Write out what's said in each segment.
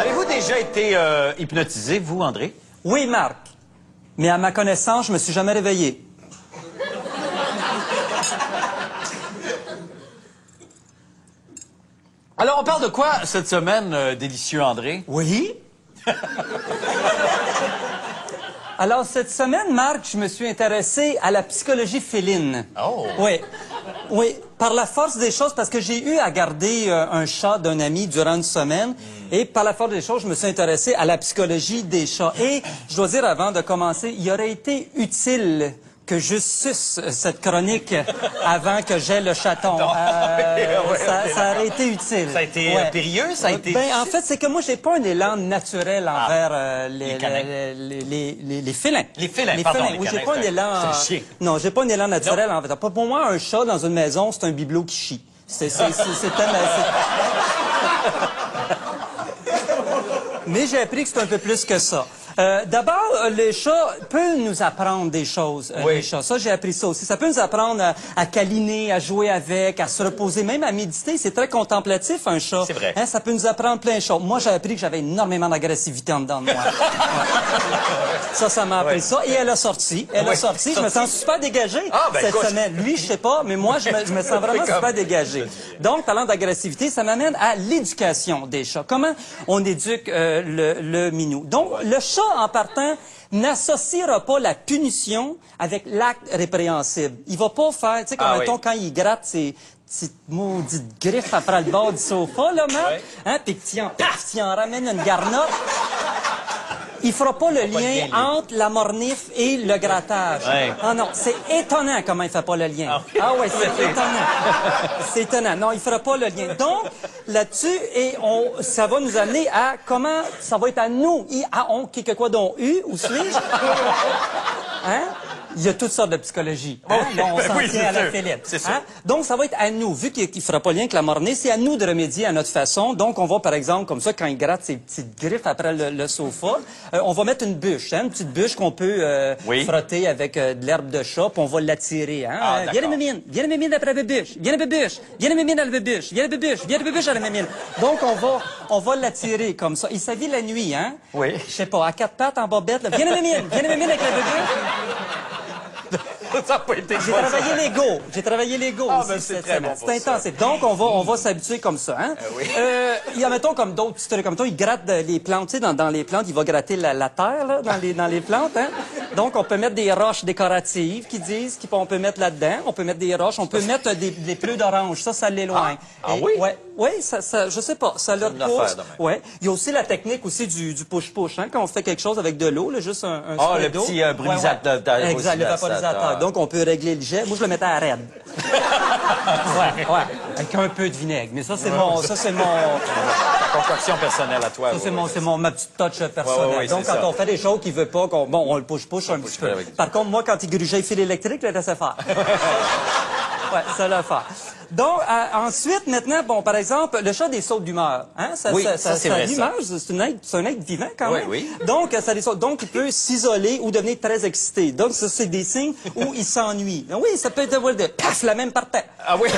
Avez-vous déjà été hypnotisé, vous, André? Oui, Marc. Mais à ma connaissance, je me suis jamais réveillé. Alors, on parle de quoi cette semaine, délicieux André? Oui? Alors, cette semaine, Marc, je me suis intéressé à la psychologie féline. Oh! Oui. Oui, par la force des choses, parce que j'ai eu à garder un chat d'un ami durant une semaine, et par la force des choses, je me suis intéressé à la psychologie des chats. Et je dois dire, avant de commencer, il aurait été utile que je suce cette chronique avant que j'aie le chaton. Ça aurait été utile. Ça a été périlleux, ça a été... Ben, en fait, c'est que moi, j'ai pas un élan naturel envers les félins. Les félins, les pardon. félins. Oui, j'ai pas un élan... C'est le chien. Non, j'ai pas un élan naturel envers... Pour moi, un chat dans une maison, c'est un bibelot qui chie. Mais j'ai appris que c'est un peu plus que ça. D'abord, les chats peuvent nous apprendre des choses. Oui. Les chats, ça, j'ai appris ça aussi. Ça peut nous apprendre à câliner, à jouer avec, à se reposer, même à méditer. C'est très contemplatif, un chat. C'est vrai. Hein, ça peut nous apprendre plein de choses. Moi, j'ai appris que j'avais énormément d'agressivité en dedans de moi. Ça m'a appris ça. Et elle a sorti. Je me sens super dégagé cette semaine. Lui, je sais pas, mais moi, je me sens vraiment super dégagé. Donc, parlant d'agressivité, ça m'amène à l'éducation des chats. Comment on éduque le minou? Donc, le chat, en partant, n'associera pas la punition avec l'acte répréhensible. Il va pas faire, tu sais, comme mettons, quand il gratte ses petites maudites griffes après le bord du sofa, là, Marc, hein, puis que tu en ramènes une garnotte. Il fera pas le lien entre la mornif et le grattage. Ouais. Ah non, c'est étonnant comment il fait pas le lien. Ah ouais, c'est étonnant. C'est étonnant. Non, il fera pas le lien. Donc, là-dessus, ça va nous amener à comment ça va être à nous. Quelque quoi dont où suis-je? Hein? Il y a toutes sortes de psychologie. Hein? Bon, on s'en tient à la féline. C'est ça. Hein? Donc, ça va être à nous. Vu qu'il ne fera pas lien avec la mornée, c'est à nous de remédier à notre façon. Donc, on va, par exemple, comme ça, quand il gratte ses petites griffes après le sofa, on va mettre une bûche, hein? Une petite bûche qu'on peut frotter avec de l'herbe de chat, puis on va l'attirer. Hein? Viens la mémine après la bûche. Viens la bûche. Viens la mémine à la bûche. Viens la bûche. Viens la bûche à la mémine. Donc, on va l'attirer comme ça. Il s'habille la nuit, hein? Oui. Je sais pas, à quatre pattes, en bobette. Viens la mémine avec la bûche. Ça n'a pas été J'ai travaillé l'ego Ah, aussi ben, c'est cette très semaine. bon pour C'est intensif. Donc, on va s'habituer comme ça. Hein? Oui. Il y a, mettons, comme d'autres petits comme toi, il gratte les plantes. Tu sais, dans les plantes, il va gratter la terre là, dans les plantes. Hein? Donc, on peut mettre des roches décoratives qui disent qu'on peut mettre là-dedans. On peut mettre des roches. On peut mettre des pleux d'orange. Ça l'éloigne. Ah oui? Oui, je sais pas. Ça leur pousse. Ouais. Il y a aussi la technique aussi du push-push. Hein? Quand on fait quelque chose avec de l'eau, juste un le d'eau. petit brumisateur. Exact, le vaporisateur. Donc, on peut régler le jet. Moi, je le mettais à raide. Avec un peu de vinaigre. Mais ça, c'est mon... Concoction personnelle à toi. Ça, c'est ma petite touch personnelle. Donc, quand on fait des choses qu'il veut pas, on le push un petit peu. Par contre, moi, quand il grugeait le fil électrique, je le laissais faire. Ouais, ça l'a fait. Donc, ensuite, maintenant, bon, par exemple, le chat des sautes d'humeur. Hein? Ça c'est vrai, l'humeur, c'est un être vivant, quand même. Oui. Donc, ça des sautes. Donc, il peut s'isoler ou devenir très excité. Donc, ça, c'est des signes où il s'ennuie. Oui, ça peut être paf, la même partait. Ah oui?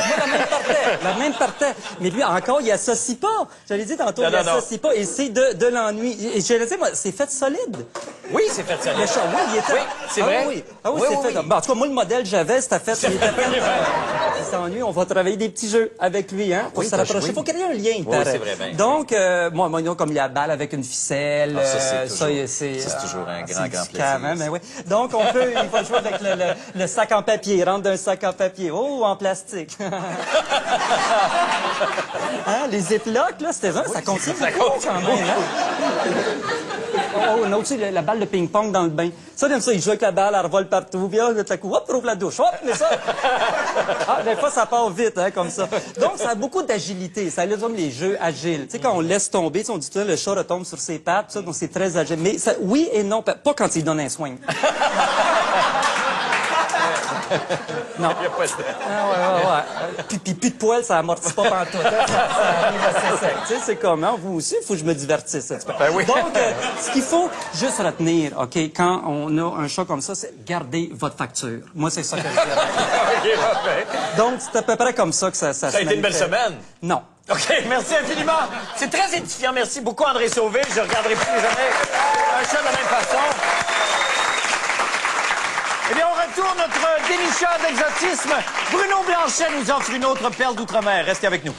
La même partait. Mais lui, encore, il associe pas. J'allais dire tantôt, il associe pas. Et c'est de l'ennui. Et j'allais dire, moi, c'est fait solide. Oui, c'est fait solide. Le chat, oui, il était... Oui, c'est vrai. Oui, c'est fait. Bon, en tout cas, moi, le modèle que j'avais, c'était fait. Il s'ennuie, on va travailler des petits jeux avec lui, hein, pour se rapprocher. Il faut qu'il y ait un lien, oui, c'est vrai, ben. Donc, moi, comme la balle avec une ficelle, c'est toujours un grand plaisir. Hein, mais oui. Donc, il faut jouer avec le sac en papier. Il rentre d'un sac en papier. Oh, en plastique. Hein, les ziplocs, là, c'était ça, ça contient beaucoup, quand même, hein. On a aussi la balle de ping-pong dans le bain. Ça, comme ça, il joue avec la balle, elle revole partout. Puis, tout à coup, hop, ouvre la douche. Hop, mais ça... des fois, ça part vite, hein, comme ça. Donc, ça a beaucoup d'agilité. Ça les hommes les jeux agiles. Tu sais, quand on laisse tomber, on dit tout le chat retombe sur ses pattes, ça, donc c'est très agile. Mais ça, oui et non, pas quand il donne un swing. Non. Il y a pas de... Puis plus de poils, ça amortit pas pantoute. Hein? Ça arrive assez sec. Tu sais, c'est comment? Vous aussi, il faut que je me divertisse. Oui. Donc, ce qu'il faut juste retenir, OK, quand on a un chat comme ça, c'est garder votre facture. Moi, c'est ça que je dirais. Donc, c'est à peu près comme ça que ça se Ça a été une belle semaine? Non. OK, merci infiniment. C'est très édifiant. Merci beaucoup, André Sauvé. Je ne regarderai plus jamais un chat de la même façon. Eh bien, on retourne notre délicat d'exotisme. Bruno Blanchet nous offre une autre perle d'outre-mer. Restez avec nous.